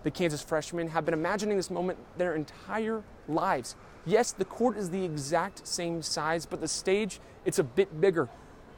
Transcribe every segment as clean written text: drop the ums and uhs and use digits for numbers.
The Kansas freshmen have been imagining this moment their entire lives. Yes, the court is the exact same size, but the stage, it's a bit bigger.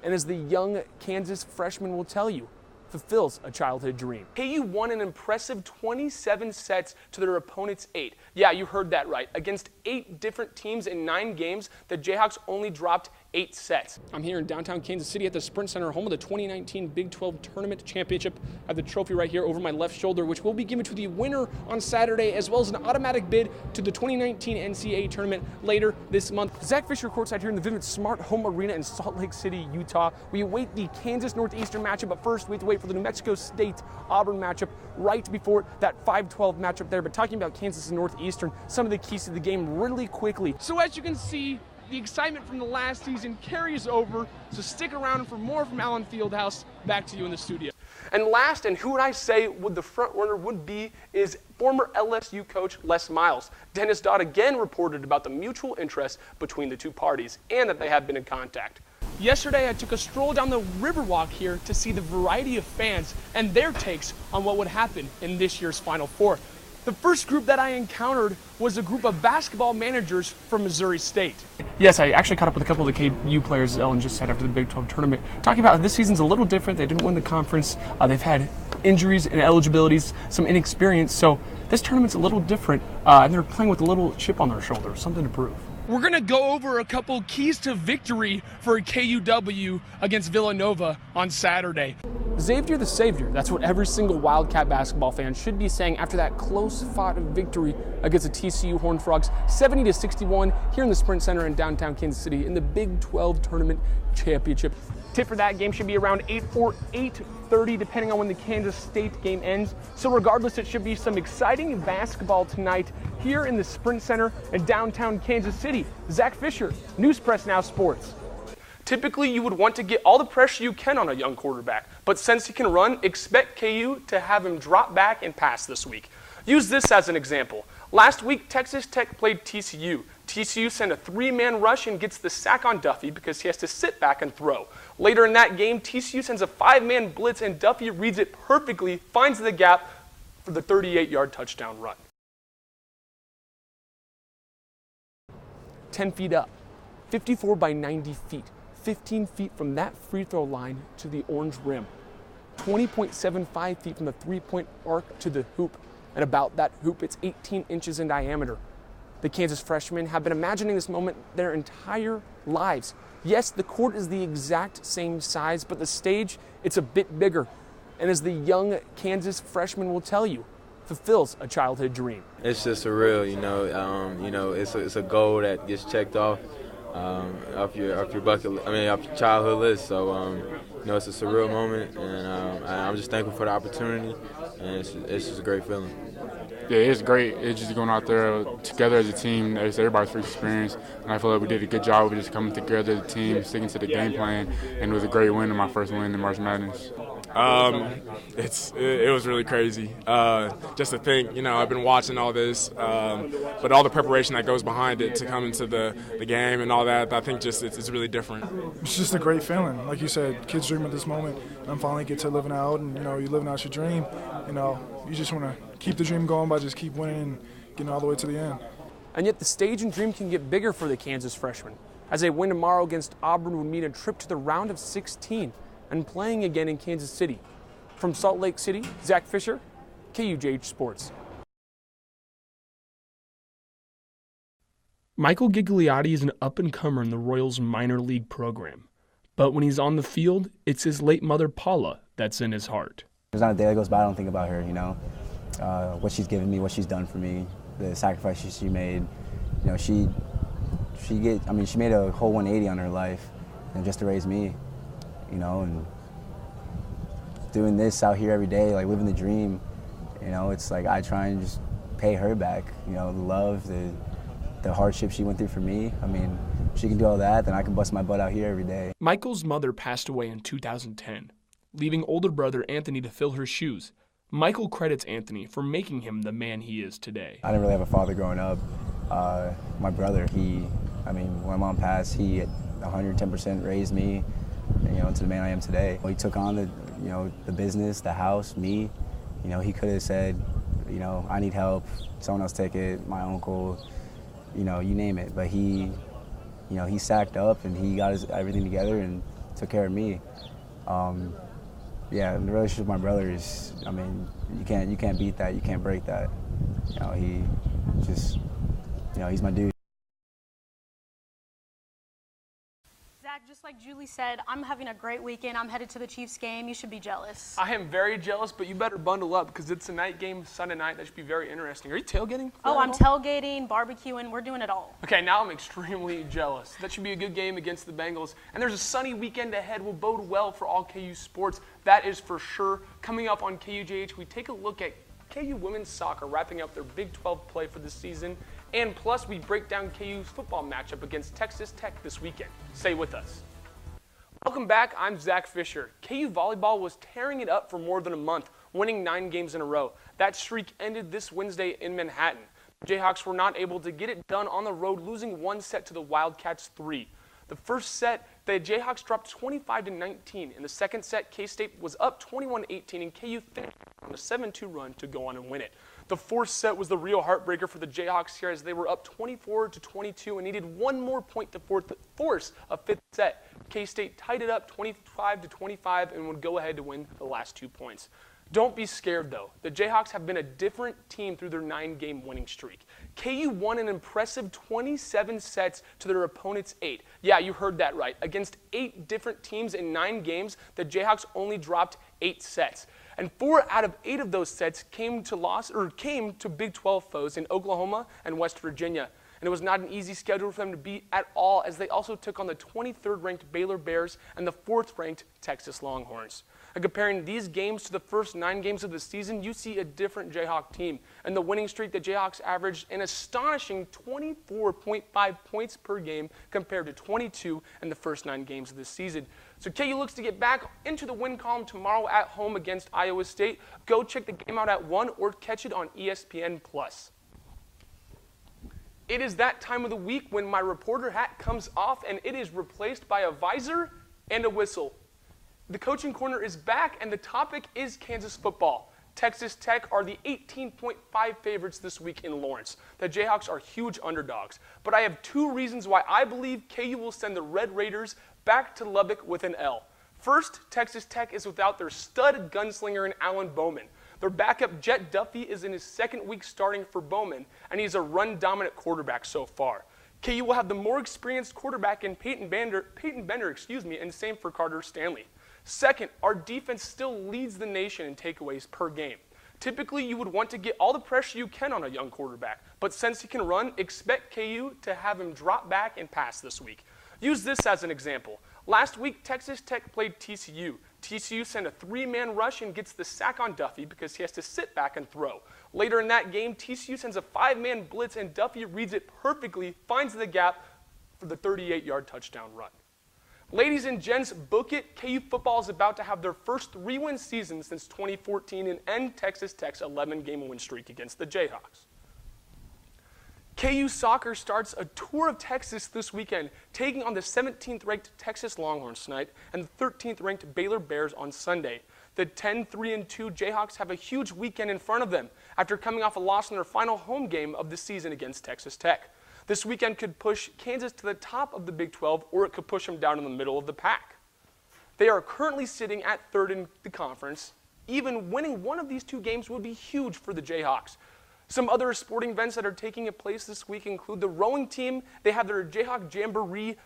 And as the young Kansas freshman will tell you, fulfills a childhood dream. KU won an impressive 27 sets to their opponent's 8. Yeah, you heard that right. Against 8 different teams in 9 games, the Jayhawks only dropped 8 sets. I'm here in downtown Kansas City at the Sprint Center, home of the 2019 Big 12 Tournament Championship. I have the trophy right here over my left shoulder, which will be given to the winner on Saturday, as well as an automatic bid to the 2019 NCAA Tournament later this month. Zach Fisher courtside here in the Vivint Smart Home Arena in Salt Lake City, Utah. We await the Kansas Northeastern matchup, but first we have to wait for the New Mexico State Auburn matchup right before that 5-12 matchup there. But talking about Kansas and Northeastern, some of the keys to the game really quickly. So as you can see, the excitement from the last season carries over, so stick around for more from Allen Fieldhouse. Back to you in the studio. And last, and who would I say would the front runner would be, is former LSU coach Les Miles. Dennis Dodd again reported about the mutual interest between the two parties and that they have been in contact. Yesterday, I took a stroll down the Riverwalk here to see the variety of fans and their takes on what would happen in this year's Final Four. The first group that I encountered was a group of basketball managers from Missouri State. Yes, I actually caught up with a couple of the KU players, as Ellen just said, after the Big 12 tournament, talking about how this season's a little different. They didn't win the conference. They've had injuries and eligibilities, some inexperience. So this tournament's a little different, and they're playing with a little chip on their shoulder, something to prove. We're going to go over a couple keys to victory for a KUW against Villanova on Saturday. Xavier the Savior, that's what every single Wildcat basketball fan should be saying after that close-fought victory against the TCU Horned Frogs, 70-61 here in the Sprint Center in downtown Kansas City in the Big 12 Tournament Championship. Tip for that game should be around 8 or 8:30, depending on when the Kansas State game ends. So regardless, it should be some exciting basketball tonight here in the Sprint Center in downtown Kansas City. Zach Fisher, News Press Now Sports. Typically, you would want to get all the pressure you can on a young quarterback, but since he can run, expect KU to have him drop back and pass this week. Use this as an example. Last week, Texas Tech played TCU. TCU sent a 3-man rush and gets the sack on Duffy because he has to sit back and throw. Later in that game, TCU sends a 5-man blitz and Duffy reads it perfectly, finds the gap for the 38-yard touchdown run. 10 feet up, 54 by 90 feet. 15 feet from that free throw line to the orange rim, 20.75 feet from the three-point arc to the hoop, and about that hoop, it's 18 inches in diameter. The Kansas freshmen have been imagining this moment their entire lives. Yes, the court is the exact same size, but the stage, it's a bit bigger. And as the young Kansas freshman will tell you, fulfills a childhood dream. It's just surreal, it's a goal that gets checked off. Off your childhood list. So, it's a surreal moment, and I'm just thankful for the opportunity, and it's just a great feeling. Yeah, it's great. It's just going out there together as a team. It's everybody's first experience, and I feel like we did a good job of just coming together as a team, sticking to the game plan, and it was a great win, and my first win in March Madness. It was really crazy. Just to think, I've been watching all this, but all the preparation that goes behind it to come into the game and all that, I think it's really different. It's just a great feeling. Like you said, kids dream of this moment, and finally get to living out, and, you're living out your dream. You just want to keep the dream going by just keep winning and getting all the way to the end. And yet the stage and dream can get bigger for the Kansas freshmen. As they win tomorrow against Auburn would mean a trip to the round of 16 and playing again in Kansas City. From Salt Lake City, Zach Fisher, KUJH Sports. Michael Gigliotti is an up-and-comer in the Royals minor league program. But when he's on the field, it's his late mother, Paula, that's in his heart. There's not a day that goes by I don't think about her, what she's given me, what she's done for me, the sacrifices she made. She made a whole 180 on her life, and just to raise me, and doing this out here every day, like living the dream, it's like I try and just pay her back, the love, the hardship she went through for me. She can do all that, then I can bust my butt out here every day. Michael's mother passed away in 2010, leaving older brother Anthony to fill her shoes. Michael credits Anthony for making him the man he is today. I didn't really have a father growing up. My brother, when my mom passed, he 110% raised me, to the man I am today. He took on the business, the house, me. He could have said, you know, I need help, someone else take it, my uncle, you know, you name it. But he, you know, he sacked up and he got everything together and took care of me. Yeah, the relationship with my brother is, I mean, you can't beat that, you can't break that. You know, he just, you know, he's my dude. Zach, just like Julie said, I'm having a great weekend. I'm headed to the Chiefs game. You should be jealous. I am very jealous, but you better bundle up because it's a night game Sunday night. That should be very interesting. Are you tailgating? Oh, I'm tailgating, barbecuing. We're doing it all. Okay, now I'm extremely jealous. That should be a good game against the Bengals. And there's a sunny weekend ahead. Will bode well for all KU sports. That is for sure. Coming up on KUJH, we take a look at KU women's soccer wrapping up their Big 12 play for the season. And plus, we break down KU's football matchup against Texas Tech this weekend. Stay with us. Welcome back. I'm Zach Fisher. KU volleyball was tearing it up for more than a month, winning 9 games in a row. That streak ended this Wednesday in Manhattan. The Jayhawks were not able to get it done on the road, losing 1 set to the Wildcats 3. The first set, the Jayhawks dropped 25-19. In the second set, K-State was up 21-18, and KU finished on a 7-2 run to go on and win it. The fourth set was the real heartbreaker for the Jayhawks here as they were up 24-22 and needed 1 more point to force a 5th set. K-State tied it up 25-25 and would go ahead to win the last 2 points. Don't be scared, though. The Jayhawks have been a different team through their 9-game winning streak. KU won an impressive 27 sets to their opponent's 8. Yeah, you heard that right. Against 8 different teams in 9 games, the Jayhawks only dropped 8 sets. And 4 out of 8 of those sets came to Big 12 foes in Oklahoma and West Virginia. And it was not an easy schedule for them to beat at all, as they also took on the 23rd-ranked Baylor Bears and the 4th-ranked Texas Longhorns. And comparing these games to the first 9 games of the season, you see a different Jayhawk team. And the winning streak, the Jayhawks averaged an astonishing 24.5 points per game compared to 22 in the first 9 games of the season. So KU looks to get back into the win column tomorrow at home against Iowa State. Go check the game out at 1 or catch it on ESPN+. It is that time of the week when my reporter hat comes off and it is replaced by a visor and a whistle. The Coaching Corner is back, and the topic is Kansas football. Texas Tech are the 18.5 favorites this week in Lawrence. The Jayhawks are huge underdogs. But I have 2 reasons why I believe KU will send the Red Raiders back to Lubbock with an L. First, Texas Tech is without their stud gunslinger in Alan Bowman. Their backup Jet Duffy is in his 2nd week starting for Bowman, and he's a run-dominant quarterback so far. KU will have the more experienced quarterback in Peyton Bender, and same for Carter Stanley. Second, our defense still leads the nation in takeaways per game. Typically, you would want to get all the pressure you can on a young quarterback, but since he can run, expect KU to have him drop back and pass this week. Use this as an example. Last week, Texas Tech played TCU. TCU sent a 3-man rush and gets the sack on Duffy because he has to sit back and throw. Later in that game, TCU sends a 5-man blitz and Duffy reads it perfectly, finds the gap for the 38-yard touchdown run. Ladies and gents, book it. KU football is about to have their first 3-win season since 2014 and end Texas Tech's 11-game win streak against the Jayhawks. KU soccer starts a tour of Texas this weekend, taking on the 17th-ranked Texas Longhorns tonight and the 13th-ranked Baylor Bears on Sunday. The 10-3-2 Jayhawks have a huge weekend in front of them after coming off a loss in their final home game of the season against Texas Tech. This weekend could push Kansas to the top of the Big 12, or it could push them down in the middle of the pack. They are currently sitting at 3rd in the conference. Even winning one of these 2 games would be huge for the Jayhawks. Some other sporting events that are taking place this week include the rowing team. They have their Jayhawk Jamboree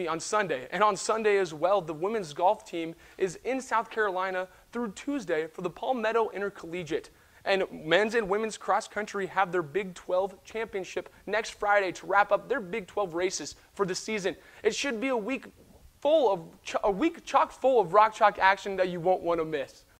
on Sunday. And on Sunday as well, the women's golf team is in South Carolina through Tuesday for the Palmetto Intercollegiate. And men's and women's cross country have their Big 12 championship next Friday to wrap up their Big 12 races for the season. It should be a week chock full of rock chalk action that you won't want to miss.